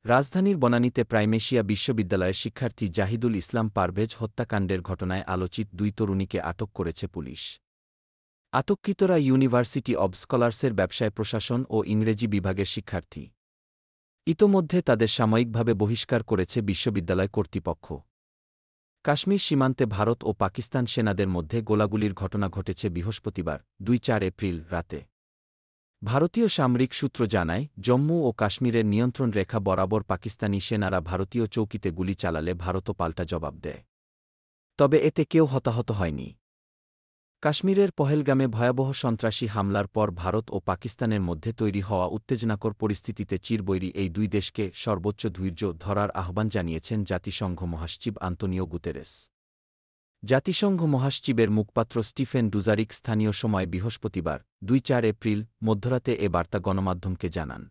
রাজধানীর বনানীতে প্রাইমেশিয়া বিশ্ববিদ্যালয়ের শিক্ষার্থী জাহিদুল ইসলাম পারভেজ হত্যাকাণ্ডের ঘটনায় আলোচিত দুই তরুণীকে আটক করেছে পুলিশ। আটককৃতরা ইউনিভার্সিটি অব স্কলার্সের ব্যবসায় প্রশাসন ও ইংরেজি বিভাগের শিক্ষার্থী। ইতোমধ্যে তাদের সাময়িকভাবে বহিষ্কার করেছে বিশ্ববিদ্যালয় কর্তৃপক্ষ। কাশ্মীর সীমান্তে ভারত ও পাকিস্তান সেনাদের মধ্যে গোলাগুলির ঘটনা ঘটেছে বৃহস্পতিবার ২-৪ এপ্রিল রাতে। ভারতীয় সামরিক সূত্র জানায়, জম্মু ও কাশ্মীরের নিয়ন্ত্রণ রেখা বরাবর পাকিস্তানি সেনারা ভারতীয় চৌকিতে গুলি চালালে ভারতও পাল্টা জবাব দেয়। তবে এতে কেউ হতাহত হয়নি। কাশ্মীরের পহেলগামে ভয়াবহ সন্ত্রাসী হামলার পর ভারত ও পাকিস্তানের মধ্যে তৈরি হওয়া উত্তেজনাকর পরিস্থিতিতে চিরবৈরী এই দুই দেশকে সর্বোচ্চ ধৈর্য ধরার আহ্বান জানিয়েছেন জাতিসংঘ মহাসচিব আন্তোনিও গুতেরেস। জাতিসংঘ মহাসচিবের মুখপাত্র স্টিফেন ডুজারিক স্থানীয় সময় বৃহস্পতিবার ২-৪ এপ্রিল মধ্যরাতে এ বার্তা গণমাধ্যমকে জানান।